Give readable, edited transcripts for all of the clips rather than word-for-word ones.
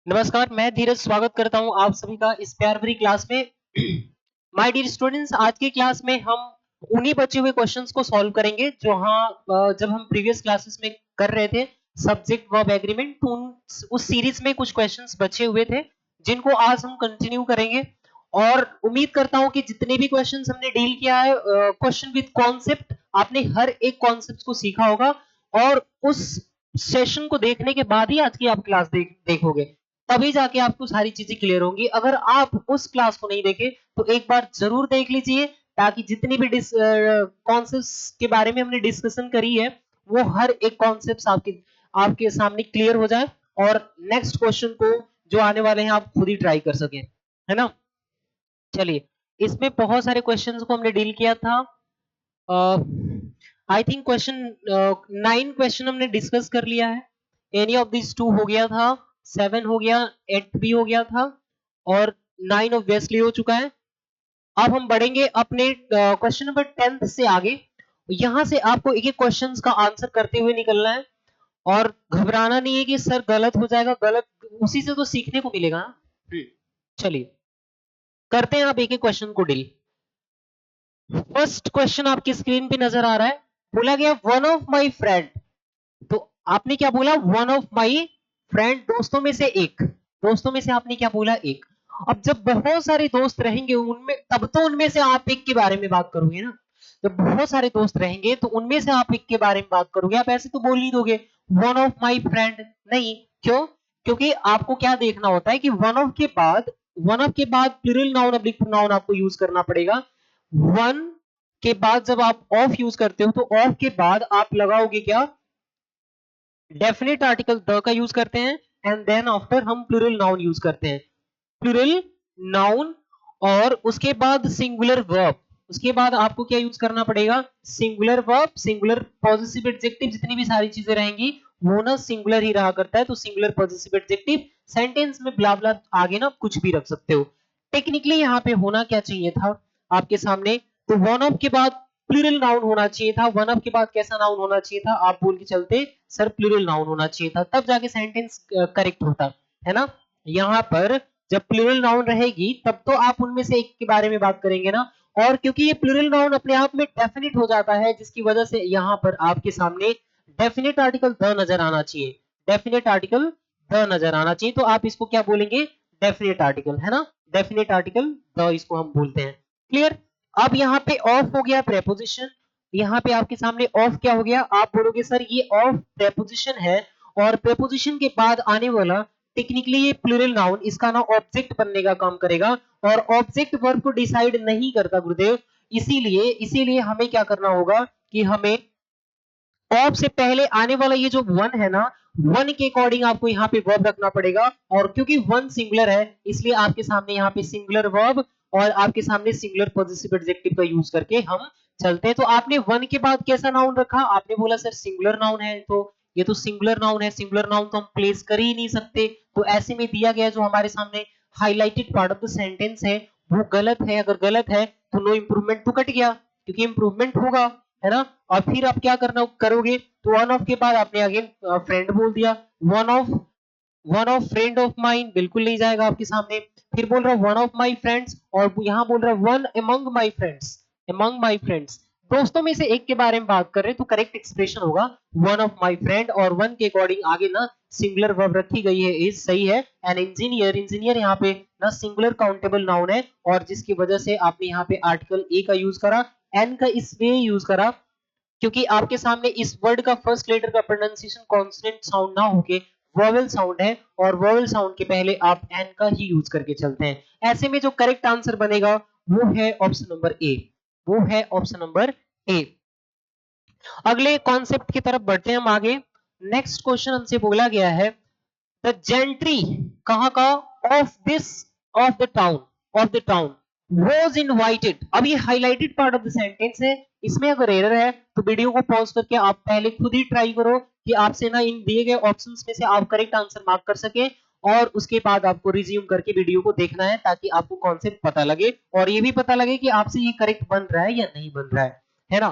नमस्कार, मैं धीरज स्वागत करता हूँ आप सभी का इस प्यार भरी क्लास में। माय डियर स्टूडेंट्स, आज की क्लास में हम उन्हीं बचे हुए क्वेश्चंस को सॉल्व करेंगे जो जब हम प्रीवियस क्लासेस में कर रहे थे सब्जेक्ट वर्ब एग्रीमेंट, तो उस सीरीज में कुछ क्वेश्चंस बचे हुए थे जिनको आज हम कंटिन्यू करेंगे। और उम्मीद करता हूँ कि जितने भी क्वेश्चंस हमने डील किया है, क्वेश्चन विद कॉन्सेप्ट, आपने हर एक कॉन्सेप्ट को सीखा होगा और उस सेशन को देखने के बाद ही आज की आप क्लास देखोगे, तभी जाके आपको सारी चीजें क्लियर होंगी। अगर आप उस क्लास को नहीं देखे तो एक बार जरूर देख लीजिए, ताकि जितनी भी कॉन्सेप्ट्स के बारे में हमने डिस्कशन करी है वो हर एक कॉन्सेप्ट आपके आपके सामने क्लियर हो जाए और नेक्स्ट क्वेश्चन को जो आने वाले हैं आप खुद ही ट्राई कर सके, है ना। चलिए, इसमें बहुत सारे क्वेश्चंस को हमने डील किया था। आई थिंक क्वेश्चन 9 क्वेश्चन हमने डिस्कस कर लिया है। एनी ऑफ दिस 2 हो गया था, 7 हो गया, 8 भी हो गया था और 9 ऑब्वियसली हो चुका है। अब हम बढ़ेंगे अपने क्वेश्चन नंबर 10 से आगे। यहां से आपको एक एक क्वेश्चंस का आंसर करते हुए निकलना है और घबराना नहीं है कि सर गलत हो जाएगा। गलत उसी से तो सीखने को मिलेगा ना। चलिए, करते हैं आप एक एक क्वेश्चन को डील। फर्स्ट क्वेश्चन आपकी स्क्रीन पे नजर आ रहा है, बोला गया वन ऑफ माई फ्रेंड। तो आपने क्या बोला? वन ऑफ माई फ्रेंड, दोस्तों में से एक। दोस्तों में से आपने क्या बोला? एक। अब जब बहुत सारे दोस्त रहेंगे उनमें, तब तो उनमें से आप एक के बारे में बात करोगे ना। जब बहुत सारे दोस्त रहेंगे तो उनमें से आप एक के बारे में बात करोगे। आप ऐसे तो बोल नहीं दोगे वन ऑफ माई फ्रेंड, नहीं। क्यों? क्योंकि आपको क्या देखना होता है कि वन ऑफ के बाद प्लूरल नाउन ऑब्लिक प्रोनाउन आपको यूज करना पड़ेगा। वन के बाद जब आप ऑफ यूज करते हो तो ऑफ के बाद आप लगाओगे क्या? डेफिनेट आर्टिकल द का यूज करते हैं एंड देन आफ्टर हम प्लूरल नाउन यूज करते हैं। प्लूरल नाउन और उसके बाद सिंगुलर वर्ब। उसके बाद आपको क्या यूज करना पड़ेगा? Singular verb, singular positive adjective, जितनी भी सारी चीजें रहेंगी वो ना सिंगुलर ही रहा करता है। तो सिंगुलर पॉजिटिव एडजेक्टिव, सेंटेंस में ब्ला ब्ला आगे ना कुछ भी रख सकते हो। टेक्निकली यहाँ पे होना क्या चाहिए था आपके सामने? तो वन ऑफ के बाद प्लूरल नाउन होना चाहिए था। वन ऑफ के बाद कैसा नाउन होना चाहिए था? आप बोल के चलते सर प्लूरल नाउन होना चाहिए था, तब जाके सेंटेंस करेक्ट होता है ना। यहाँ पर जब प्लूरल नाउन रहेगी तब तो आप उनमें से एक के बारे में बात करेंगे ना। और क्योंकि ये प्लूरल नाउन अपने आप में डेफिनेट हो जाता है, जिसकी वजह से यहाँ पर आपके सामने डेफिनेट आर्टिकल द नजर आना चाहिए। डेफिनेट आर्टिकल द नजर आना चाहिए, तो आप इसको क्या बोलेंगे? डेफिनेट आर्टिकल, है ना। डेफिनेट आर्टिकल द इसको हम बोलते हैं। क्लियर? अब यहाँ पे ऑफ हो गया प्रेपोजिशन। यहाँ पे आपके सामने ऑफ क्या हो गया? आप बोलोगे सर ये ऑफ प्रेपोजिशन है और प्रेपोजिशन के बाद आने वाला टेक्निकली ये प्लूरल नाउन, इसका ना ऑब्जेक्ट बनने का काम करेगा और ऑब्जेक्ट वर्ब को डिसाइड नहीं करता गुरुदेव। इसीलिए इसीलिए हमें क्या करना होगा कि हमें ऑफ से पहले आने वाला ये जो वन है ना, वन के अकॉर्डिंग आपको यहाँ पे वर्ब रखना पड़ेगा। और क्योंकि वन सिंगुलर है इसलिए आपके सामने यहाँ पे सिंगुलर वर्ब और आपके सामने सिंगुलर पॉजिटिव एडजेक्टिव का यूज करके हम चलते हैं। तो आपने वन के बाद कैसा नाउन रखा? आपने बोला सर सिंगुलर नाउन है, तो ये तो सिंगुलर नाउन है। सिंगुलर नाउन तो हम प्लेस कर ही नहीं सकते, तो ऐसे में दिया गया जो हमारे सामने highlighted part of the sentence है वो गलत है। अगर गलत है तो नो इंप्रूवमेंट तो कट गया, क्योंकि इंप्रूवमेंट होगा, है ना। और फिर आप क्या करना करोगे? तो वन ऑफ के बाद आपने अगेन फ्रेंड बोल दिया। One of friend of mine बिल्कुल नहीं जाएगा आपके सामने। फिर बोल रहा वन ऑफ माई फ्रेंड्स और यहाँ बोल रहा one among my friends. Among my friends, दोस्तों में से एक के बारे में बात कर रहे हैं, तो करेक्ट एक्सप्रेशन होगा वन ऑफ माई फ्रेंड। और वन के अकॉर्डिंग आगे ना सिंगुलर वर्ब रखी गई है, इज सही है। एंड इंजीनियर, इंजीनियर यहाँ पे ना सिंगुलर काउंटेबल नाउन है और जिसकी वजह से आपने यहाँ पे आर्टिकल ए का यूज करा, एन का इसलिए यूज करा क्योंकि आपके सामने इस वर्ड का फर्स्ट लेटर का प्रोनाउंसिएशन कॉन्सोनेंट साउंड ना होके वोवेल साउंड है और वोवेल साउंड के पहले आप एन का ही यूज करके चलते हैं। ऐसे में जो करेक्ट आंसर बनेगा वो है ऑप्शन नंबर ए। वो है ऑप्शन नंबर ए। अगले कॉन्सेप्ट की तरफ बढ़ते हैं हम आगे। नेक्स्ट क्वेश्चन हमसे बोला गया है द जेंट्री कहाँ का? Of the town was invited। अब ये highlighted part of the sentence है, इसमें अगर एरर है तो वीडियो को पॉज करके आप पहले खुद ही ट्राई करो कि आपसे ना इन दिए गए ऑप्शंस में से आप करेक्ट आंसर मार्क कर सके और उसके बाद आपको रिज्यूम करके वीडियो को देखना है, ताकि आपको कॉन्सेप्ट पता लगे और ये भी पता लगे कि आपसे ये करेक्ट बन रहा है या नहीं बन रहा है ना।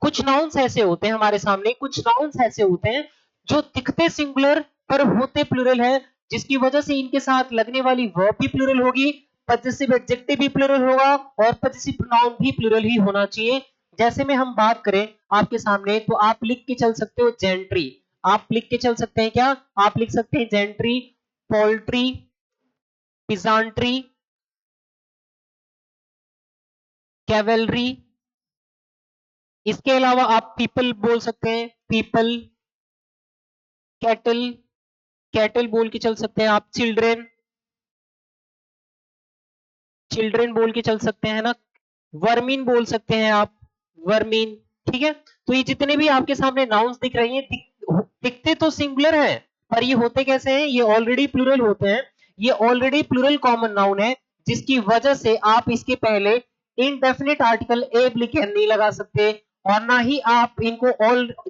कुछ नाउन्स ऐसे होते हैं हमारे सामने, कुछ नाउन्स ऐसे होते हैं जो दिखते सिंगुलर पर होते प्लूरल है। जिसकी वजह से इनके साथ लगने वाली वर्ब भी प्लूरल होगी, पजेसिव एडजेक्टिव भी प्लूरल होगा और पजेसिव प्रोनाउन भी प्लूरल ही होना चाहिए। जैसे में हम बात करें आपके सामने, तो आप लिख के चल सकते हो जेंट्री, आप लिख के चल सकते हैं क्या, आप लिख सकते हैं जेंट्री, पोल्ट्री, पिजांट्री, कैवेलरी। इसके अलावा आप पीपल बोल सकते हैं, पीपल, कैटल, कैटल बोल के चल सकते हैं आप, चिल्ड्रेन, चिल्ड्रेन बोल के चल सकते हैं ना, वर्मीन बोल सकते हैं आप, वर्मीन। ठीक है, तो ये जितने भी आपके सामने नाउन्स दिख रही हैं, दिखते तो सिंगुलर हैं, पर ये होते कैसे हैं, ये ऑलरेडी प्लूरल होते हैं। ये ऑलरेडी प्लूरल कॉमन नाउन है, जिसकी वजह से आप इसके पहले इनडेफिनिट आर्टिकल एब लिख के नहीं लगा सकते, और ना ही आप इनको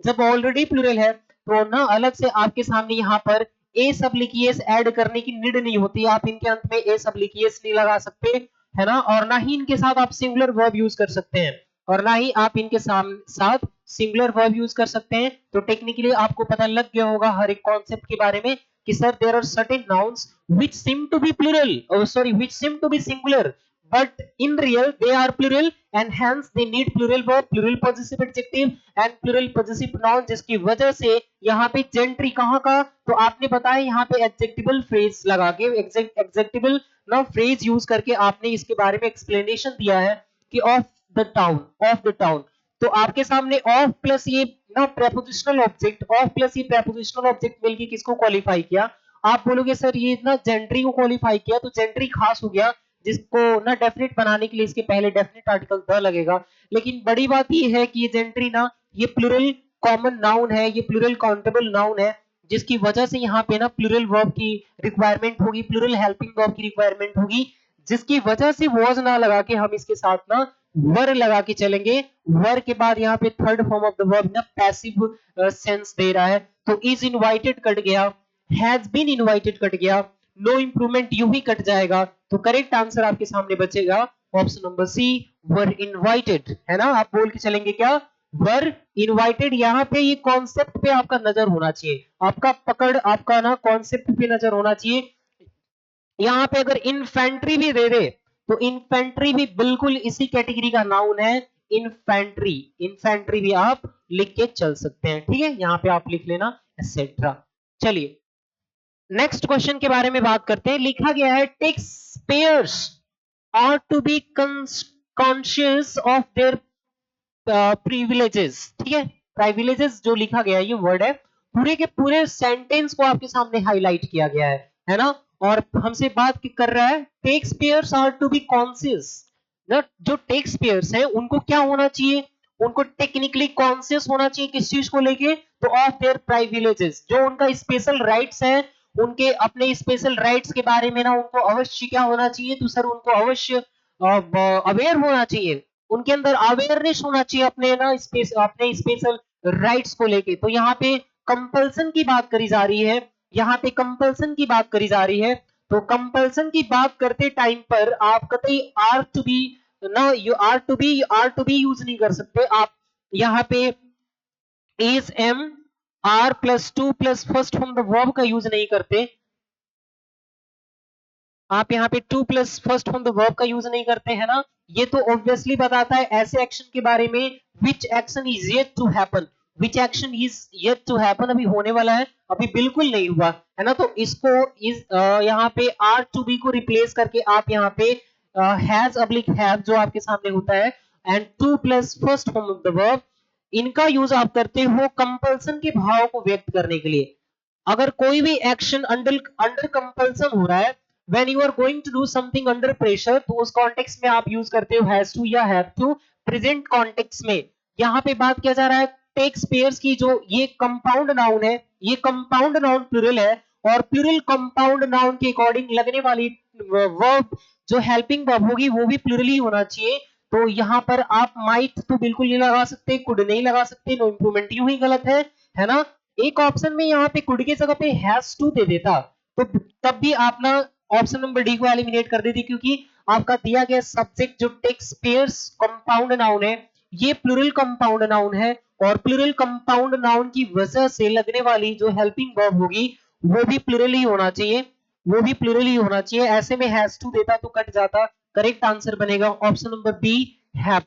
जब ऑलरेडी प्लूरल है तो ना अलग से आपके सामने यहाँ पर ए सब लिखिए ऐड करने की नीड नहीं होती, आप इनके अंत में ए सब लिखिए नहीं लगा सकते, है ना। और ना ही इनके साथ आप सिंगुलर वर्ब यूज कर सकते हैं, और ना ही आप इनके साथ सिंगुलर वर्ब यूज कर सकते हैं। तो टेक्निकली आपको पता लग गया होगा हर एक कॉन्सेप्ट के बारे में कि sir there are certain nouns which seem to be plural, oh sorry, which seem to be singular, but in real they are plural and hence they need plural verb, plural possessive adjective and plural possessive noun, जिसकी वजह से यहाँ पे gentry कहाँ का, तो आपने बताया यहाँ पे एडजेक्टिवल फ्रेज लगा के, एडजेक्टिवल ना फ्रेज यूज करके आपने इसके बारे में एक्सप्लेनेशन दिया है कि of the town, of the town. तो आपके सामने ऑफ प्लस ये ना प्रेपोजिशनल ऑब्जेक्ट, ऑफ प्लस ये प्रेपोजिशनल ऑब्जेक्ट मिलके किसको क्वालिफाई किया, आप बोलोगे सर ये ना जेंट्री को क्वालिफाई किया, तो जेंट्री खास हो गया, जिसको ना डेफिनेट बनाने के लिए इसके पहले डेफिनेट आर्टिकल द लगेगा। लेकिन बड़ी बात ये है कि ये जेंट्री ना ये प्लूरल कॉमन नाउन है, ये प्लूरल काउंटेबल नाउन है, जिसकी वजह से यहाँ पे ना प्लूरल वर्ब की रिक्वायरमेंट होगी, प्लूरल हेल्पिंग वर्ब की रिक्वायरमेंट होगी, जिसकी वजह से वॉज ना लगा के हम इसके साथ ना वर लगा के चलेंगे। वर के बाद यहाँ पे third form of the verb ना पैसिव सेंस दे रहा है, तो इज इनवाइटेड कट गया, हैज बीन इनवाइटेड कट गया, नो इंप्रूवमेंट यूं ही कट जाएगा, तो करेक्ट आंसर आपके सामने बचेगा ऑप्शन नंबर सी, वर इनवाइटेड, है ना। आप बोल के चलेंगे क्या, वर इनवाइटेड। यहाँ पे ये कॉन्सेप्ट पे आपका नजर होना चाहिए, आपका पकड़ आपका ना कॉन्सेप्ट पे नजर होना चाहिए। यहाँ पे अगर इन्फेंट्री भी दे दे तो इन्फेंट्री भी बिल्कुल इसी कैटेगरी का नाउन है, इन्फेंट्री, इन्फेंट्री भी आप लिख के चल सकते हैं, ठीक है, यहाँ पे आप लिख लेना एक्सेट्रा। चलिए नेक्स्ट क्वेश्चन के बारे में बात करते हैं। लिखा गया है tax payers are to be conscious of their privileges, ठीक है, प्रिविलेजेस जो लिखा गया है ये वर्ड है, पूरे के पूरे सेंटेंस को आपके सामने हाईलाइट किया गया है ना। और हमसे बात कर रहा है tax payers are to be conscious, जो टैक्स पेयर्स हैं उनको क्या होना चाहिए, उनको टेक्निकली कॉन्शियस होना चाहिए किस चीज को लेके, तो ऑफ देयर प्रिविलेजेस, जो उनका स्पेशल राइट्स है, उनके अपने स्पेशल राइट्स के बारे में ना उनको अवश्य क्या होना चाहिए, तो सर उनको अवश्य अवेयर होना चाहिए, उनके अंदर अवेयरनेस होना चाहिए अपने ना अपने स्पेशल राइट्स को लेके। तो यहाँ पे कंपल्सन की बात करी जा रही है, यहाँ पे कंपल्सन की बात करी जा रही है, तो कंपल्सन की बात करते टाइम पर आप कतई आर टू बी ना, you are to be use नहीं कर सकते आप, यहाँ पे is am are plus to plus first from the verb का यूज नहीं करते, आप यहाँ पे to plus first from the verb का यूज नहीं करते हैं ना। ये तो ऑब्वियसली बताता है ऐसे एक्शन के बारे में which action is yet to happen, which action is yet to happen, अभी होने वाला है, अभी बिल्कुल नहीं हुआ, है ना। तो इसको इस यहाँ पे आर टू बी को रिप्लेस करके आप यहाँ पे हैज अब्लिक हैव जो आपके सामने होता है and to plus first form of the verb, इनका यूज आप करते हो कंपल्सन के भाव को व्यक्त करने के लिए। अगर कोई भी एक्शन अंडर अंडर कंपल्सन हो रहा है, when you are going to do something under pressure, तो उस कॉन्टेक्स्ट में आप यूज करते हो हैज टू या हैव टू। प्रेजेंट कॉन्टेक्स्ट में यहाँ पे बात किया जा रहा है टेक्स पेयर्स की, जो ये कंपाउंड नाउन है, ये कंपाउंड नाउन प्लूरल है, और प्लूरल कंपाउंड नाउन के अकॉर्डिंग लगने वाली वर्ब जो हेल्पिंग वर्ब होगी वो भी प्लूरल ही होना चाहिए। तो यहाँ पर आप माइट तो बिल्कुल नहीं लगा सकते, कुड नहीं लगा सकते, नो इंप्रूवमेंट यूं ही गलत है ना। एक ऑप्शन में यहाँ पे कुड के जगह पे हैज टू दे देता तो तब भी आप ना ऑप्शन नंबर डी को एलिमिनेट कर देती, क्योंकि आपका दिया गया सब्जेक्ट जो टेक्स पेयर्स कंपाउंड नाउन है ये प्लूरल कंपाउंड नाउन है, और प्लूरल कंपाउंड नाउन की वजह से लगने वाली जो हेल्पिंग वर्ब होगी वो भी प्लूरल ही होना चाहिए, वो भी प्लूरल ही होना चाहिए। ऐसे में हैज टू देता तो कट जाता। करेक्ट आंसर बनेगा option number B, have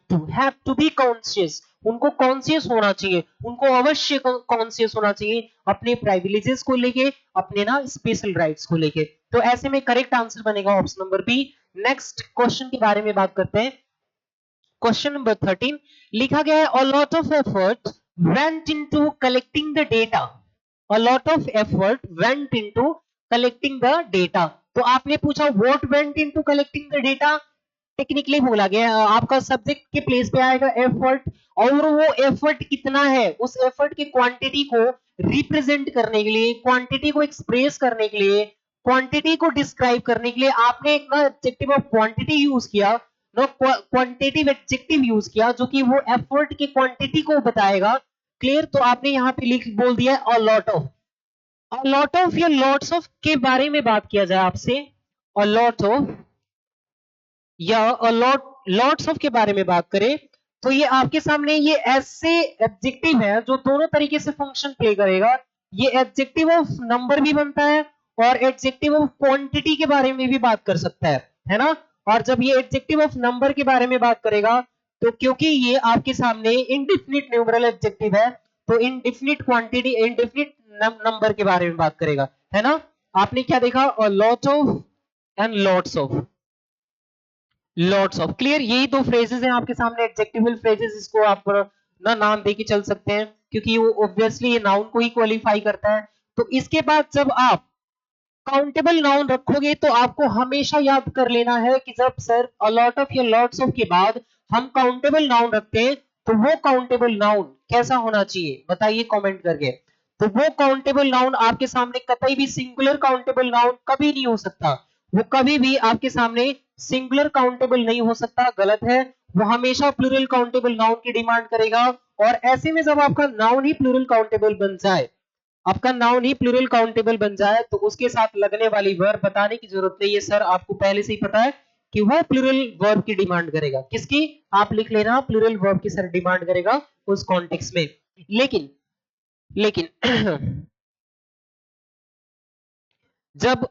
to be conscious. उनको कॉन्शियस होना चाहिए, उनको अवश्य कॉन्शियस होना चाहिए अपने प्राइविलेजेस को लेके, अपने ना स्पेशल राइट्स को लेके। तो ऐसे में करेक्ट आंसर बनेगा option number B. Next question के बारे में बात करते हैं। क्वेश्चन नंबर 13 लिखा गया है, a lot of effort went into collecting the data, a lot of effort went into collecting the data। तो आपने पूछा what went into collecting the data, technically बोला गया आपका सब्जेक्ट के प्लेस पे आएगा एफर्ट, और वो एफर्ट कितना है, उस एफर्ट की क्वांटिटी को रिप्रेजेंट करने के लिए, क्वांटिटी को एक्सप्रेस करने के लिए, क्वांटिटी को डिस्क्राइब करने के लिए आपने एक ना एडजेक्टिव ऑफ क्वांटिटी यूज किया, ना क्वांटिटिव एडजेक्टिव यूज किया जो कि वो एफर्ट की क्वांटिटी को बताएगा। क्लियर? तो आपने यहाँ पे लिख बोल दिया अ लॉट ऑफ या लॉट्स ऑफ के बारे में बात किया जाए आपसे, अ लॉट ऑफ या लॉट्स ऑफ के बारे में बात करें, तो ये आपके सामने ये ऐसे एडजेक्टिव है जो दोनों तरीके से फंक्शन प्ले करेगा। ये एडजेक्टिव ऑफ नंबर भी बनता है और एडजेक्टिव ऑफ क्वांटिटी के बारे में भी बात कर सकता है ना? और जब ये एडजेक्टिव ऑफ नंबर के बारे में बात करेगा, तो क्योंकि ये आपके सामने इनडिफिनिट न्यूमरल एडजेक्टिव है, तो इनडिफिनिट क्वांटिटी, इनडिफिनिट नंबर के बारे में बात करेगा, है ना? आपने क्या देखा? Lot of and lots of. Clear? यही दो फ्रेजेस हैं आपके सामने, एडजेक्टिवल फ्रेजेस, इसको आप ना नाम देके चल सकते हैं क्योंकि वो ऑब्वियसली ये नाउन को ही क्वालिफाई करता है। तो इसके बाद जब आप काउंटेबल नाउन रखोगे तो आपको हमेशा याद कर लेना है कि जब सर अ लॉट ऑफ या लॉट्स ऑफ के बाद हम काउंटेबल नाउन रखते हैं तो वो काउंटेबल नाउन कैसा होना चाहिए, बताइए कमेंट करके। तो वो काउंटेबल नाउन आपके सामने कतई भी सिंगुलर काउंटेबल नाउन कभी नहीं हो सकता, वो कभी भी आपके सामने सिंगुलर काउंटेबल नहीं हो सकता, गलत है। वो हमेशा प्लूरल काउंटेबल नाउन की डिमांड करेगा। और ऐसे में जब आपका नाउन ही प्लूरल काउंटेबल बन जाए, आपका नाउन ही प्लूरल काउंटेबल बन जाए, तो उसके साथ लगने वाली वर्ब बताने की जरूरत नहीं है सर, आपको पहले से ही पता है कि वो प्लूरल वर्ब की डिमांड करेगा। किसकी? आप लिख लेना, प्लूरल वर्ब की सर डिमांड करेगा उस कॉन्टेक्स्ट में। लेकिन लेकिन जब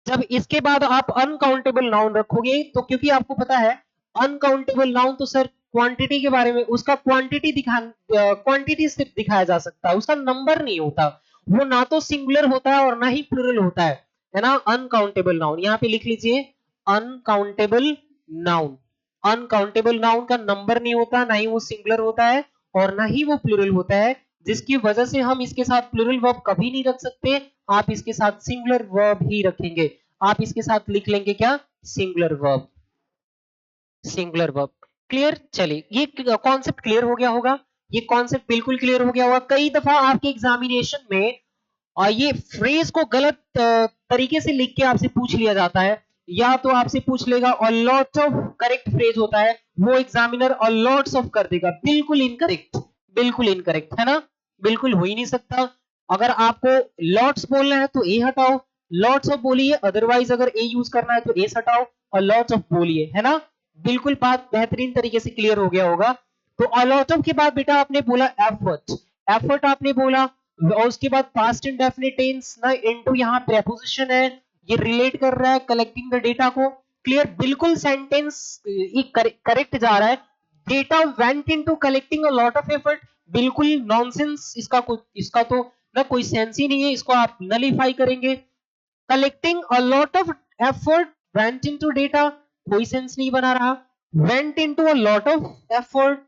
जब इसके बाद आप अनकाउंटेबल नाउन रखोगे, तो क्योंकि आपको पता है अनकाउंटेबल नाउन तो सर क्वांटिटी के बारे में, उसका क्वांटिटी सिर्फ दिखाया जा सकता है, उसका नंबर नहीं होता। वो ना तो सिंगुलर होता है और ना ही प्लूरल होता है ना? अनकाउंटेबल नाउन यहाँ पे लिख लीजिए, अनकाउंटेबल नाउन। अनकाउंटेबल नाउन का नंबर नहीं होता, ना ही वो सिंगुलर होता है और ना ही वो प्लूरल होता है, जिसकी वजह से हम इसके साथ प्लूरल वर्ब कभी नहीं रख सकते। आप इसके साथ सिंगुलर वर्ब ही रखेंगे। आप इसके साथ लिख लेंगे क्या? Singular verb, singular verb. Clear? चलिए, ये कॉन्सेप्ट क्लियर हो गया होगा, ये कॉन्सेप्ट बिल्कुल क्लियर हो गया होगा। कई दफा आपके एग्जामिनेशन में ये फ्रेज को गलत तरीके से लिख के आपसे पूछ लिया जाता है, या तो आपसे पूछ लेगा और लॉट्स ऑफ करेक्ट फ्रेज होता है, वो एग्जामिनर और लॉट्स ऑफ कर देगा, बिल्कुल इनकरेक्ट, बिल्कुल इनकरेक्ट, है ना? बिल्कुल हो ही नहीं सकता। अगर आपको लॉट्स बोलना है तो ए हटाओ, लॉट्स ऑफ बोलिए, अदरवाइज अगर ए यूज करना है तो ए हटाओ और लॉट्स ऑफ बोलिए, है ना? बिल्कुल बात बेहतरीन तरीके से क्लियर हो गया होगा। तो अलॉट ऑफ के बाद बेटा आपने बोला एफर्ट, एफर्ट आपने बोला, और उसके बाद पास्ट इंडेफिनिट टेंस ना, इनटू यहाँ प्रेपोजिशन है, ये रिलेट कर रहा है कलेक्टिंग द डेटा को। क्लियर? बिल्कुल सेंटेंस करेक्ट जा रहा है। Data went into collecting a lot of effort, बिल्कुल नॉनसेंस, इसका तो ना कोई सेंस ही नहीं है, इसको आप नलीफाई करेंगे। Collecting a lot of effort went into data, कोई सेंस नहीं बना रहा। Went into a lot of effort,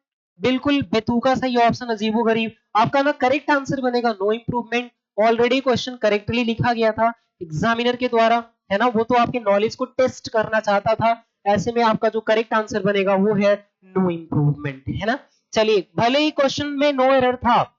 बिल्कुल बेतुका सा ये ऑप्शन, अजीबोगरीब। आपका ना करेक्ट आंसर बनेगा no improvement. Already question correctly लिखा गया था एग्जामिनर के द्वारा, है ना? वो तो आपके नॉलेज को टेस्ट करना चाहता था। ऐसे में आपका जो करेक्ट आंसर बनेगा वो है नो इंप्रूवमेंट, है ना? चलिए, भले ही क्वेश्चन में नो एरर था,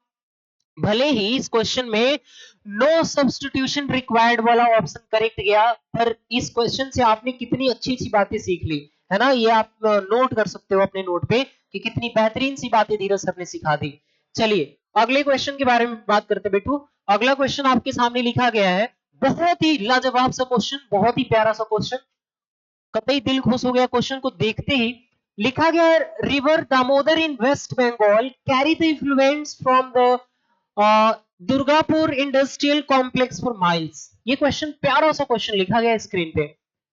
भले ही इस क्वेश्चन में नो सब्स्टिट्यूशन रिक्वायर्ड वाला ऑप्शन करेक्ट गया, पर इस क्वेश्चन से आपने कितनी अच्छी अच्छी बातें सीख ली, है ना? ये आप नोट कर सकते हो अपने नोट पे कि कितनी बेहतरीन सी बातें धीरज सर ने सिखा दी। चलिए, अगले क्वेश्चन के बारे में बात करते हैं बेटू। अगला क्वेश्चन आपके सामने लिखा गया है, बहुत ही लाजवाब सा क्वेश्चन, बहुत ही प्यारा सा क्वेश्चन, कतई दिल खुश हो गया क्वेश्चन को देखते ही। लिखा गया है, river Damodar in West Bengal carry the influence from the Durgapur industrial complex for miles. ये क्वेश्चन प्यारा सा क्वेश्चन लिखा गया है स्क्रीन पे,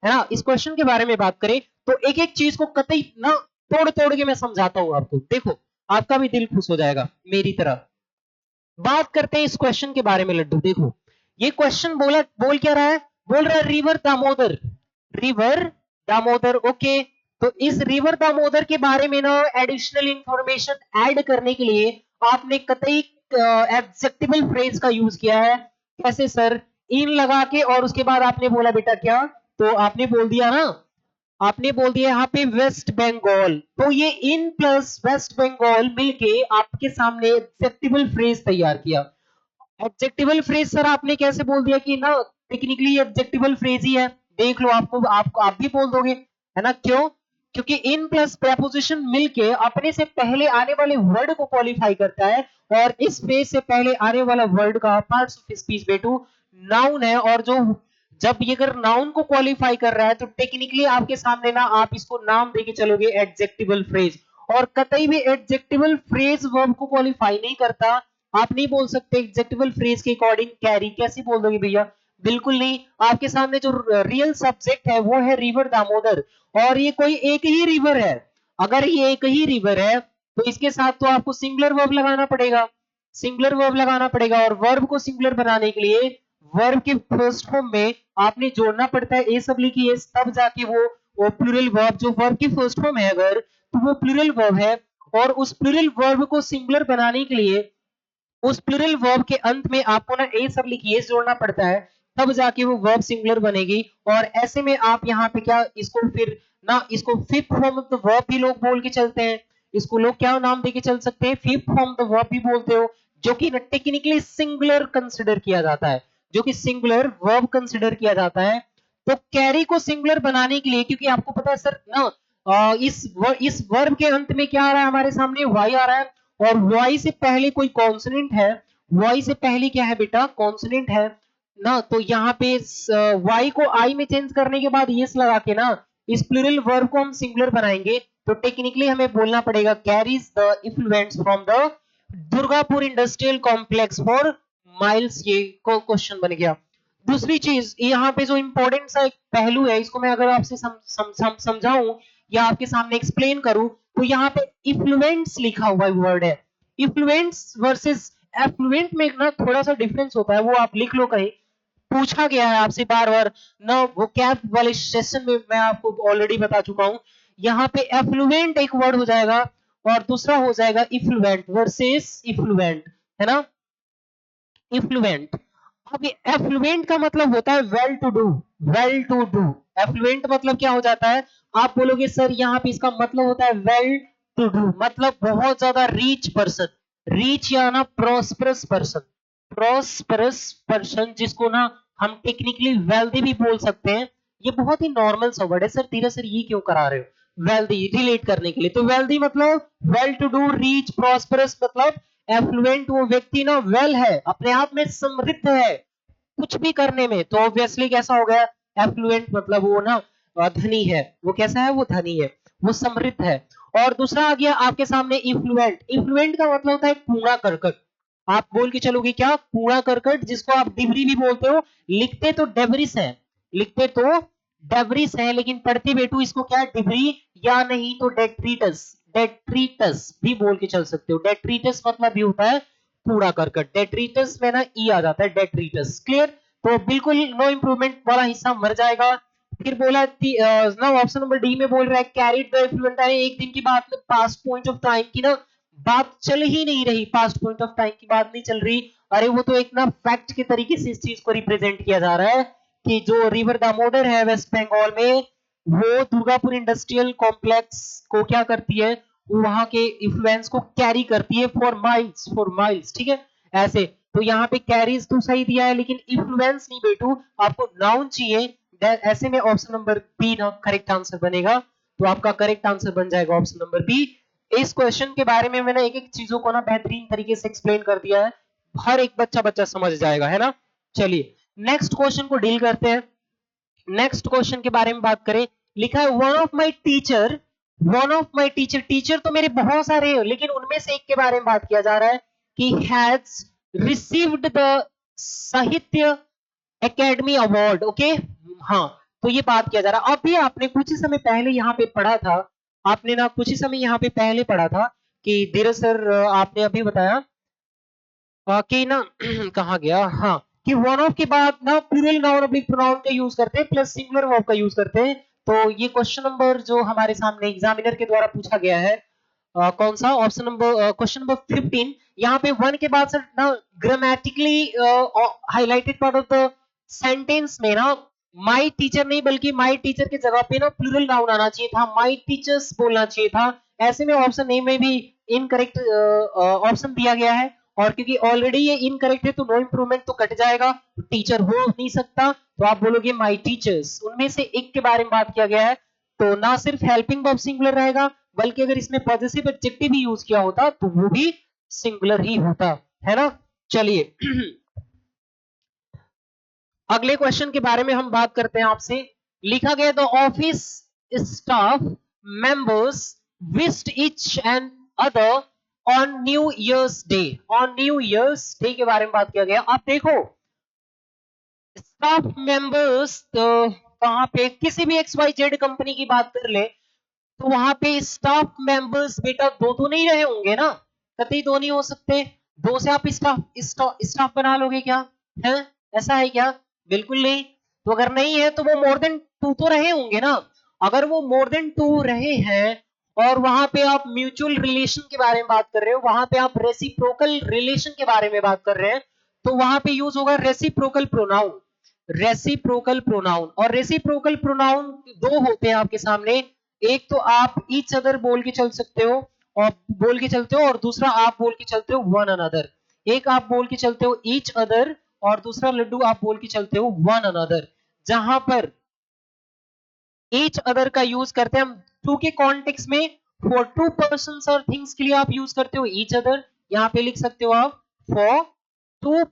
है ना। इस क्वेश्चन के बारे में बात करें तो एक एक चीज को कतई ना तोड़ तोड़ के मैं समझाता हूं आपको, देखो आपका भी दिल खुश हो जाएगा मेरी तरह। बात करते हैं इस क्वेश्चन के बारे में लड्डू। देखो ये क्वेश्चन बोल क्या रहा है, बोल रहा है river Damodar, river Damodar. Okay, तो इस रिवर दामोदर के बारे में ना एडिशनल इंफॉर्मेशन ऐड करने के लिए आपने कतई एडजेक्टिवल फ्रेज का यूज किया है। कैसे सर, इन लगा के, और उसके बाद आपने बोला बेटा क्या, तो आपने बोल दिया ना, आपने बोल दिया यहाँ पे वेस्ट बंगाल। तो ये इन प्लस वेस्ट बंगाल मिलके आपके सामने एडजेक्टिवल फ्रेज तैयार किया। एडजेक्टिवल फ्रेज सर आपने कैसे बोल दिया कि ना टेक्निकली एडजेक्टिवल फ्रेज ही है, देख लो आप भी बोल दोगे, है ना। क्यों? क्योंकि इन प्लस प्रेपोजिशन मिलके अपने से पहले आने वाले वर्ड को क्वालिफाई करता है, और इस फ्रेज से पहले आने वाला वर्ड का पार्ट्स ऑफ स्पीच बेटू नाउन है। और जो जब ये अगर नाउन को क्वालिफाई कर रहा है तो टेक्निकली आपके सामने ना आप इसको नाम देके चलोगे एडजेक्टिवल फ्रेज। और कतई भी एडजेक्टिवल फ्रेज वर्ब को क्वालिफाई नहीं करता। आप नहीं बोल सकते एडजेक्टिवल फ्रेज के अकॉर्डिंग कैरी, कैसे बोल दोगे भैया, बिल्कुल नहीं। आपके सामने जो रियल सब्जेक्ट है वो है रिवर दामोदर, और ये कोई एक ही रिवर है। अगर ये एक ही रिवर है तो इसके साथ तो आपको सिंगुलर वर्ब लगाना पड़ेगा, सिंगुलर वर्ब लगाना पड़ेगा। और वर्ब को सिंगुलर बनाने के लिए वर्ब के फर्स्ट फॉर्म में आपने जोड़ना पड़ता है ए सब लिखिए, तब जाके वो प्लूरल वर्ब, जो वर्ब की फर्स्ट फॉर्म है अगर, तो वो प्लूरल वर्ब है। और उस प्लूरल वर्ब को सिंगुलर बनाने के लिए उस प्लूरल वर्ब के अंत में आपको ना ए सब लिखिए जोड़ना पड़ता है, तब जाके वो वर्ब सिंगुलर बनेगी। और ऐसे में आप यहाँ पे क्या इसको फिर ना, इसको fifth form of the verb भी लोग बोल के चलते हैं, इसको लोग क्या नाम देके चल सकते हैं, fifth form of the verb भी बोलते हो, जो कि टेक्निकली सिंगुलर कंसिडर किया जाता है, जो कि सिंगुलर वर्ब कंसिडर किया जाता है। तो कैरी को सिंगुलर बनाने के लिए, क्योंकि आपको पता है सर ना इस वर्ब के अंत में क्या आ रहा है हमारे सामने, वाई आ रहा है, और वाई से पहले कोई कॉन्सोनेंट है, वाई से पहले क्या है बेटा, कॉन्सोनेंट है ना। तो यहाँ पे वाई को आई में चेंज करने के बाद यस लगा के ना इस प्लूरल वर्ब को हम सिंगुलर बनाएंगे। तो टेक्निकली हमें बोलना पड़ेगा carries the influence from the Durgapur industrial complex for miles. ये क्वेश्चन बन गया। दूसरी चीज यहाँ पे जो इंपॉर्टेंट सा एक पहलू है, इसको मैं अगर आपसे समझाऊं या आपके सामने एक्सप्लेन करूं, तो यहाँ पे इफ्लुएंस लिखा हुआ वर्ड है। इफ्लुएंस वर्सेस एफ्लुएंट में ना थोड़ा सा डिफरेंस होता है, वो आप लिख लो कहीं, पूछा गया है आपसे बार बार ना। वो कैप वाले सेशन में मैं आपको ऑलरेडी बता चुका हूं। यहाँ पे एफ्लुएंट एक वर्ड हो जाएगा और दूसरा हो जाएगा इफ्लुएंट वर्सेस इफ्लुएंट, है ना, इफ्लुएंट। अब ये एफ्लुएंट का मतलब होता है well to do, well to do. Effluent मतलब क्या हो जाता है, आप बोलोगे सर यहाँ पे इसका मतलब होता है वेल टू डू, मतलब बहुत ज्यादा रिच पर्सन, रिच या ना प्रॉस्परस पर्सन, प्रॉस्परस पर्सन जिसको ना हम टेक्निकली वेल्दी भी बोल सकते हैं। ये बहुत ही नॉर्मल सा वर्ड है सर, धीरे सर ये क्यों करा रहे हो, वेल्दी रिलेट करने के लिए। तो वेल्दी मतलब well to do, rich prosperous मतलब एफ्लुएंट वो व्यक्ति ना वेल है, अपने आप में समृद्ध है कुछ भी करने में, तो ऑब्वियसली कैसा हो गया, एफ्लुएंट मतलब वो ना धनी है। वो कैसा है, वो धनी है, वो समृद्ध है। और दूसरा आ गया आपके सामने इफ्लुएंट। इफ्लुएंट का मतलब होता है कूड़ा करकट। आप बोल के चलोगे क्या, कूड़ा करकट, जिसको आप डिबरी भी बोलते हो। लिखते तो डेबरिस है, लिखते तो डेबरिस है, लेकिन पढ़ते बेटू इसको क्या, डिबरी या नहीं तो डेट्रीटस, डेट्रीटस भी बोल के चल सकते हो। डेट्रीटस मतलब भी होता है कूड़ा करकट, डेट्रीटस में ना ई आ जाता है, डेट्रीटस। क्लियर? तो बिल्कुल नो इंप्रूवमेंट वाला हिस्सा मर जाएगा। फिर बोला ना ऑप्शन नंबर डी में बोल रहा है कैरिड द इफ्लुएंट, एक दिन की बात में पास्ट पॉइंट ऑफ टाइम की ना बात चल ही नहीं रही, पास्ट पॉइंट ऑफ टाइम की बात नहीं चल रही। अरे वो तो एक ना फैक्ट के तरीके से इस चीज को रिप्रेजेंट किया जा रहा है कि जो रिवर दामोदर है वेस्ट बंगाल में, वो दुर्गापुर इंडस्ट्रियल कॉम्प्लेक्स को क्या करती है, वहां के इन्फ्लुएंस को कैरी करती है फॉर माइल्स, फॉर माइल्स, ठीक है ऐसे। तो यहाँ पे कैरीज तो सही दिया है, लेकिन इन्फ्लुएंस नहीं बेटू, आपको नाउन चाहिए। ऐसे में ऑप्शन नंबर बी ना करेक्ट आंसर बनेगा। तो आपका करेक्ट आंसर बन जाएगा ऑप्शन नंबर बी। इस क्वेश्चन के बारे में मैंने एक एक चीजों को ना बेहतरीन तरीके से एक्सप्लेन कर दिया है, हर एक बच्चा समझ जाएगा, है ना। चलिए नेक्स्ट क्वेश्चन को डील करते हैं। नेक्स्ट क्वेश्चन के बारे में बात करें, लिखा है one of my teacher, one of my teacher, teacher तो मेरे बहुत सारे हैं लेकिन उनमें से एक के बारे में बात किया जा रहा है कि हैज रिसीव्ड द साहित्य एकेडमी अवार्ड। ओके, हाँ, तो ये बात किया जा रहा है। अभी आपने कुछ ही समय पहले यहाँ पे पढ़ा था, आपने ना कुछ ही समय यहाँ पे पहले पढ़ा था कि धीरज सर आपने अभी बताया कि ना कहाँ गया, हाँ, कि वन ऑफ के बाद ना प्लूरल नाउन ऑब्लिक प्रोनाउन का यूज करते हैं प्लस सिंगुलर वर्ब का यूज करते हैं। तो ये क्वेश्चन नंबर जो हमारे सामने एग्जामिनर के द्वारा पूछा गया है, कौन सा ऑप्शन नंबर, क्वेश्चन नंबर 15, यहाँ पे वन के बाद सर ना grammatically highlighted part of the sentence में ना माय टीचर नहीं बल्कि माय टीचर की जगह पे ना प्लूरल नाउन आना चाहिए था, माय टीचर्स बोलना चाहिए था। ऐसे में ऑप्शन ए में भी इनकरेक्ट ऑप्शन दिया गया है, और क्योंकि ऑलरेडी ये इनकरेक्ट है तो नो इंप्रूवमेंट तो कट जाएगा, टीचर हो नहीं सकता, तो आप बोलोगे माय टीचर्स। उनमें से एक के बारे में बात किया गया है, तो ना सिर्फ हेल्पिंग वर्ब सिंगुलर रहेगा बल्कि अगर इसमें पॉजिटिव एडजेक्टिव भी यूज किया होता तो वो भी सिंगुलर ही होता, है ना। चलिए अगले क्वेश्चन के बारे में हम बात करते हैं आपसे। लिखा गया the office staff members wished each and other on new years day. On new years day के बारे में बात किया गया। आप देखो स्टाफ मेंबर्स, तो वहां पे किसी भी एक्स वाई जेड कंपनी की बात कर ले तो वहां पे स्टाफ मेंबर्स बेटा दो तो नहीं रहे होंगे ना, कतई दो नहीं हो सकते। दो से आप स्टाफ बना लोगे क्या, है ऐसा है क्या? बिल्कुल नहीं। तो अगर नहीं है तो वो मोर देन टू तो रहे होंगे ना। अगर वो मोर देन टू रहे हैं और वहां पे आप म्यूचुअल रिलेशन के बारे में बात कर रहे हो, वहां पे आप रेसिप्रोकल रिलेशन के बारे में बात कर रहे हैं, तो वहां पे यूज होगा रेसिप्रोकल प्रोनाउन। रेसिप्रोकल प्रोनाउन, और रेसिप्रोकल प्रोनाउन दो होते हैं आपके सामने। एक तो आप ईच अदर बोल के चल सकते हो और दूसरा आप बोल के चलते हो वन अनदर। एक आप बोल के चलते हो ईच अदर और दूसरा लड्डू आप बोल के चलते हो वन अनदर। जहां पर ईच अदर का यूज करते हैं हम टू के कॉन्टेक्स्ट में, फॉर टू पर्संस और थिंग्स के लिए आप यूज करते हो ईच अदर। यहाँ पे लिख सकते हो आप फॉर टू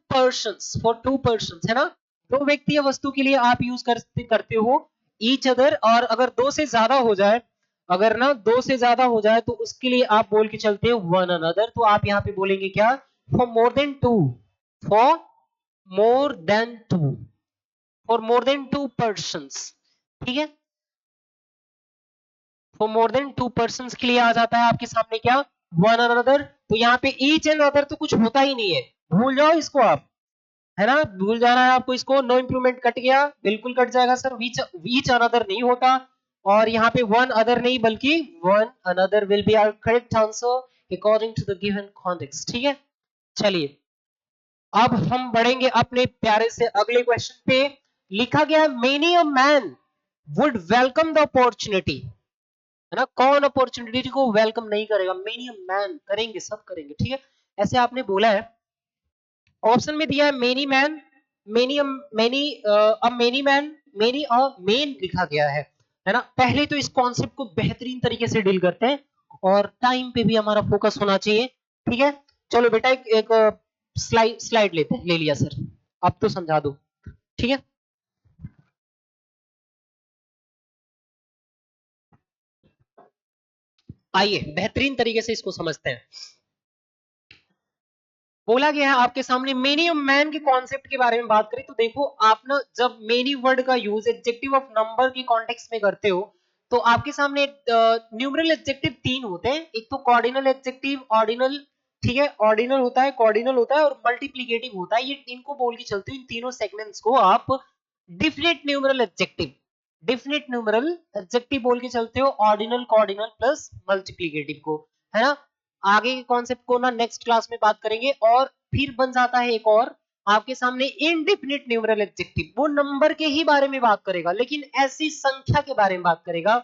पर्संस, है ना, दो व्यक्ति या वस्तु के लिए आप यूज करते हो ईच अदर। और अगर दो से ज्यादा हो जाए, अगर ना दो से ज्यादा हो जाए तो उसके लिए आप बोल के चलते हो वन अनदर। तो आप यहाँ पे बोलेंगे क्या, for more than two, for more than two, for more than two persons, ठीक है। For more than two persons के लिए आ जाता है आपके सामने क्या, वन अनदर। तो यहाँ पे ईच एंड अदर तो कुछ होता ही नहीं है, भूल जाओ इसको आप, है ना, भूल जाना है आपको इसको। नो इंप्रूवमेंट कट गया, बिल्कुल कट जाएगा सर। वीच अनदर नहीं होता, और यहाँ पे वन अदर नहीं बल्कि one another will be our correct answer according to the given context, ठीक है। चलिए अब हम बढ़ेंगे अपने प्यारे से अगले क्वेश्चन पे। लिखा गया many a man would welcome the opportunity, है ना, कौन अपॉर्चुनिटी को वेलकम नहीं करेगा, मेनी अ मैन करेंगे, सब करेंगे, ठीक है। ऐसे आपने बोला है, ऑप्शन में दिया है many man, many man, many a main लिखा गया है ना। पहले तो इस कॉन्सेप्ट को बेहतरीन तरीके से डील करते हैं और टाइम पे भी हमारा फोकस होना चाहिए, ठीक है। चलो बेटा एक स्लाइड लेते हैं, ले लिया सर, अब तो समझा दो, ठीक है। आइए बेहतरीन तरीके से इसको समझते हैं। बोला गया है आपके सामने मेनी ऑफ मैन के कॉन्सेप्ट के बारे में बात करें तो देखो आप ना जब मेनी वर्ड का यूज एडजेक्टिव ऑफ नंबर के कॉन्टेक्स्ट में करते हो तो आपके सामने न्यूमरल एडजेक्टिव तीन होते हैं। एक तो कॉर्डिनल एडजेक्टिव, ऑर्डिनल, ठीक है, ऑर्डिनल होता है, कॉर्डिनल होता है और मल्टीप्लिकेटिव होता है। ये इनको बोल के चलते हो, इन तीनों सेगमेंट्स को आप definite numeral adjective, definite numeral adjective बोल के चलते हो, ऑर्डिनल, कॉर्डिनल प्लस मल्टीप्लिकेटिव को, है ना। आगे के कॉन्सेप्ट को ना नेक्स्ट क्लास में बात करेंगे। और फिर बन जाता है एक और आपके सामने इनडिफिनिट न्यूमरल एडजेक्टिव, वो नंबर के ही बारे में बात करेगा लेकिन ऐसी संख्या के बारे में बात करेगा,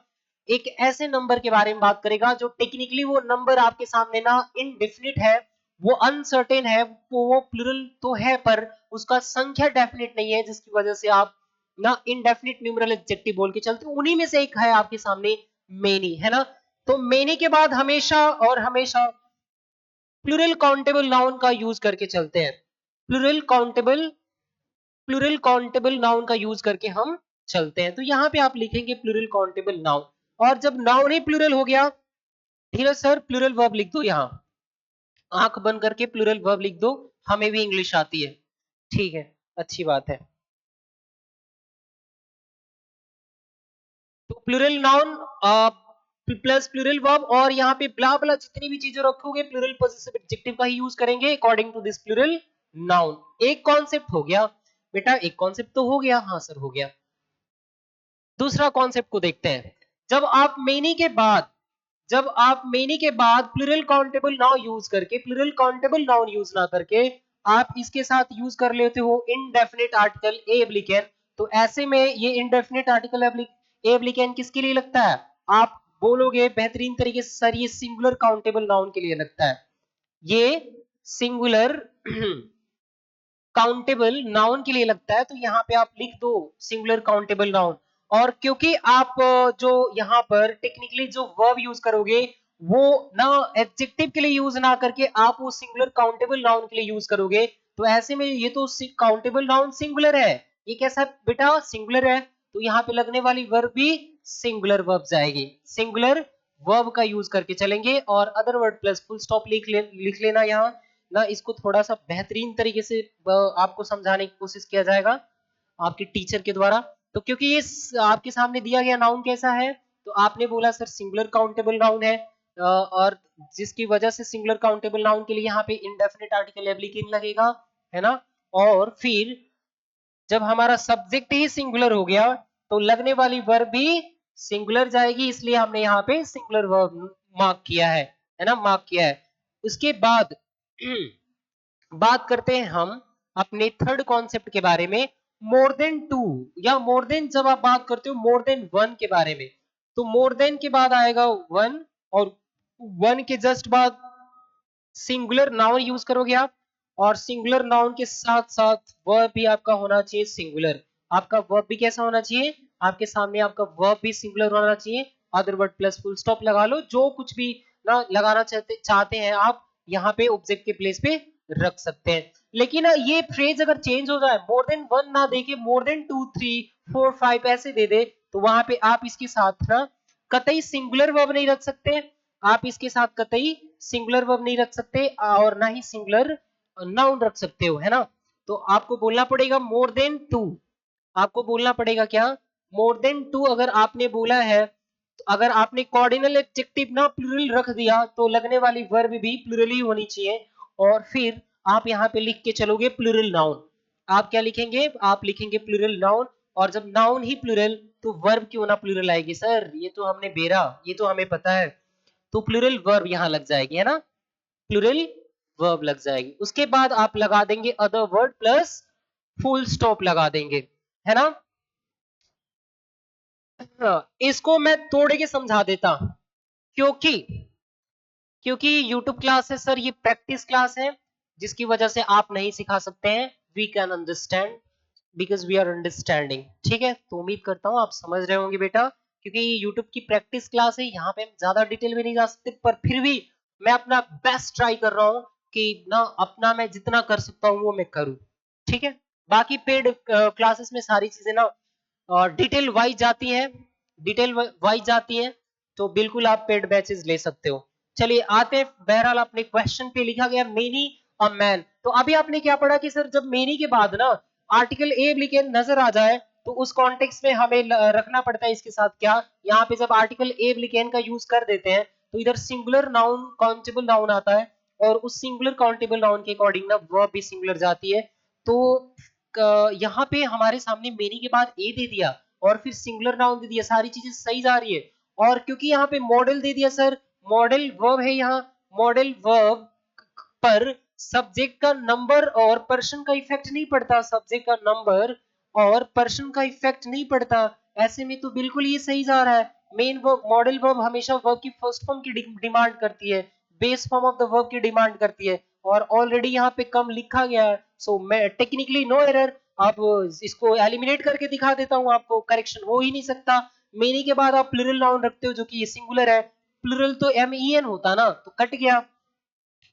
एक ऐसे नंबर के बारे में बात करेगा जो टेक्निकली वो नंबर आपके सामने ना इनडिफिनिट है, वो अनसर्टेन है, वो प्लूरल तो है पर उसका संख्या डेफिनेट नहीं है, जिसकी वजह से आप ना इनडेफिनिट न्यूमरल एडजेक्टिव बोल के चलते हो। उन्हीं में से एक है आपके सामने मेनी, है ना। तो मेनी के बाद हमेशा और हमेशा प्लूरल काउंटेबल नाउन का यूज करके चलते हैं, प्लूरल काउंटेबल नाउन का यूज करके हम चलते हैं। तो यहाँ पे आप लिखेंगे प्लूरल काउंटेबल नाउन, और जब नाउन ही प्लूरल हो गया, धीरज सर प्लूरल वर्ब लिख दो, यहाँ आंख बंद करके प्लूरल वर्ब लिख दो, हमें भी इंग्लिश आती है, ठीक है, अच्छी बात है। तो plural noun plus plural verb, और यहाँ पे ब्ला ब्ला जितनी भी चीजें रखोगे प्लूरल पॉजेसिव एडजेक्टिव का ही यूज करेंगे according to this plural noun. एक कॉन्सेप्ट हो गया बेटा, एक कॉन्सेप्ट तो हो गया, हाँ सर हो गया। दूसरा कॉन्सेप्ट को देखते हैं। जब आप मेनी के बाद प्लूरल काउंटेबल नाउन यूज करके, प्लूरल काउंटेबल नाउन यूज ना करके आप इसके साथ यूज कर लेते हो इनडेफिनिट आर्टिकल एब्लिकेन, तो ऐसे में ये इनडेफिनिट आर्टिकल एब्लिकेन किसके लिए लगता है? आप बोलोगे बेहतरीन तरीके से सर ये सिंगुलर काउंटेबल नाउन के लिए लगता है, ये सिंगुलर काउंटेबल नाउन के लिए लगता है, तो यहाँ पे आप लिख दो सिंगुलर काउंटेबल नाउन। और क्योंकि आप जो यहाँ पर टेक्निकली जो वर्ब यूज करोगे वो ना एडजेक्टिव के लिए यूज ना करके आप वो सिंगुलर काउंटेबल नाउन के लिए यूज करोगे, तो ऐसे में ये तो काउंटेबल नाउन सिंगुलर है, ये कैसा बेटा सिंगुलर है, तो यहाँ पे लगने वाली वर्ब भी सिंगुलर वर्ब जाएगी, सिंगुलर वर्ब का यूज करके चलेंगे। और other word plus full stop लिख लेना यहाँ ना, इसको थोड़ा सा बेहतरीन तरीके से आपको समझाने की कोशिश किया जाएगा आपके टीचर के द्वारा। तो क्योंकि ये आपके सामने दिया गया नाउन कैसा है, तो आपने बोला सर सिंगुलर काउंटेबल नाउन है, और जिसकी वजह से सिंगुलर काउंटेबल नाउन के लिए यहाँ पे इंडेफिनिट आर्टिकल एब्लिकेन लगेगा, है ना। और फिर जब हमारा सब्जेक्ट ही सिंगुलर हो गया तो लगने वाली वर्ब भी सिंगुलर जाएगी, इसलिए हमने यहाँ पे सिंगुलर वर्ब मार्क किया है ना, मार्क किया है। उसके बाद बात करते हैं हम अपने थर्ड कॉन्सेप्ट के बारे में, मोर देन टू, या मोर देन जब आप बात करते हो मोर देन वन के बारे में, तो मोर देन के बाद आएगा वन, और वन के जस्ट बाद सिंगुलर नाउन यूज करोगे आप, और सिंगुलर नाउन के साथ साथ वर्ब भी आपका होना चाहिए सिंगुलर। आपका वर्ब भी कैसा होना चाहिए, आपके सामने आपका वर्ब भी सिंगुलर होना चाहिए, other word plus full stop लगा लो, जो कुछ भी ना लगाना चाहते हैं आप यहाँ पे ऑब्जेक्ट के प्लेस पे रख सकते हैं। लेकिन ये फ्रेज अगर चेंज हो जाए, मोर देन वन ना देके more than two three four five ऐसे दे दे, तो वहां पे आप इसके साथ ना कतई सिंगुलर वर्ब नहीं रख सकते, आप इसके साथ कतई सिंगुलर वर्ब नहीं रख सकते और ना ही सिंगुलर नाउन रख सकते हो, है ना। तो आपको बोलना पड़ेगा मोर देन टू, आपको बोलना पड़ेगा क्या, मोर देन टू। अगर आपने बोला है, तो अगर आपने कॉर्डिनल एडजेक्टिव ना प्लूरल रख दिया तो लगने वाली वर्ब भी प्लूरल ही होनी चाहिए। और फिर आप यहाँ पे लिख के चलोगे प्लूरल नाउन, आप क्या लिखेंगे, आप लिखेंगे प्लूरल नाउन, और जब नाउन ही प्लूरल तो वर्ब क्यों ना प्लूरल आएगी सर, ये तो हमने बेरा, ये तो हमें पता है, तो प्लूरल वर्ब यहां लग जाएगी, है ना, प्लूरल वर्ब लग जाएगी। उसके बाद आप लगा देंगे other word plus full stop लगा देंगे, है ना। इसको मैं तोड़ के समझा देता, क्योंकि क्योंकि YouTube क्लास है सर, ये प्रैक्टिस क्लास है, जिसकी वजह से आप नहीं सिखा सकते हैं, we can understand because we are understanding, ठीक है। तो उम्मीद करता हूँ आप समझ रहे होंगे बेटा, क्योंकि YouTube की प्रैक्टिस क्लास है, यहाँ पे हम ज्यादा डिटेल में नहीं जा सकते, पर फिर भी मैं अपना बेस्ट ट्राई कर रहा हूँ कि ना अपना मैं जितना कर सकता हूँ वो मैं करूँ, ठीक है। बाकी पेड क्लासेस में सारी चीजें ना डिटेल वाइज जाती है, डिटेल वाइज जाती है, तो बिल्कुल आप पेड बैचेस ले सकते हो। चलिए आते हैं बहरहाल अपने क्वेश्चन पे, लिखा गया मेनी अ मैन, तो अभी आपने क्या पढ़ा कि सर जब मेनी के बाद ना आर्टिकल ए लिखे नजर आ जाए तो उस कॉन्टेक्स्ट में हमें रखना पड़ता है इसके साथ क्या, यहाँ पे जब आर्टिकल ए लिखेन का यूज कर देते हैं तो इधर सिंगुलर नाउन काउंटेबल नाउन आता है, और उस सिंगुलर काउंटेबल नाउन के अकॉर्डिंग ना वर्ब भी सिंगुलर जाती है। तो यहाँ पे हमारे सामने मेनी के बाद ए दे दिया और फिर सिंगुलर नाउन दे दिया, सारी चीजें सही जा रही है। और क्योंकि यहाँ पे मॉडल दे दिया सर, मॉडल वर्ब है यहाँ, मॉडल वर्ब पर सब्जेक्ट का नंबर और पर्सन का इफेक्ट नहीं पड़ता, सब्जेक्ट का नंबर और पर्सन का इफेक्ट नहीं पड़ता, ऐसे में तो बिल्कुल ये सही जा रहा है। मेन वर्ब मॉडल वर्ब हमेशा वर्ब की फर्स्ट फॉर्म की डिमांड करती है, base form of the verb की डिमांड करती है, और ऑलरेडी यहाँ पे कम लिखा गया है, सो मैं टेक्निकली नो एरर, अब इसको एलिमिनेट करके दिखा देता हूँ आपको, करेक्शन हो ही नहीं सकता। मेनी के बाद आप प्लूरल नाउन रखते हो जो कि ये सिंगुलर है, प्लूरल तो MEN होता ना, तो कट गया।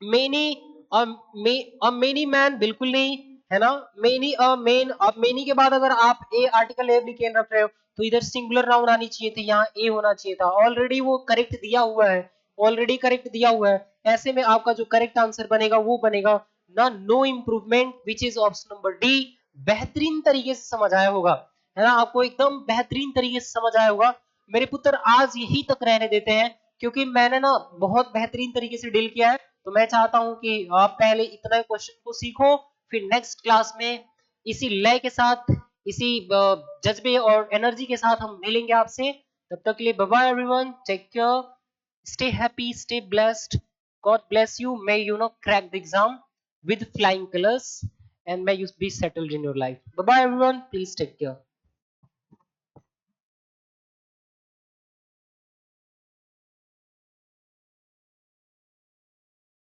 मेनी मेनी मैन बिल्कुल नहीं, है ना, मेनी अ मेन, अब मेनी के बाद अगर आप ए आर्टिकल एब्लिकेन रख रहे हो तो इधर सिंगुलर नाउन आनी चाहिए थी, यहाँ ए होना चाहिए था, ऑलरेडी वो करेक्ट दिया हुआ है, ऑलरेडी करेक्ट दिया हुआ है। ऐसे में आपका जो करेक्ट आंसर बनेगा वो बनेगा ना no improvement, which is option number D, बेहतरीन तरीके से समझ आया होगा, है ना, आपको एकदम बेहतरीन तरीके से समझ आया होगा। मेरे पुत्र आज यही तक रहने देते हैं, क्योंकि मैंने ना बहुत बेहतरीन तरीके से डील किया है। तो मैं चाहता हूं कि आप पहले इतना क्वेश्चन को सीखो, फिर नेक्स्ट क्लास में इसी लय के साथ, इसी जज्बे और एनर्जी के साथ हम मिलेंगे आपसे। तब तक के लिए bye bye everyone, take care, stay happy, stay blessed, God bless you, may you know crack the exam with flying colors, and may you be settled in your life. Bye bye everyone, please take care.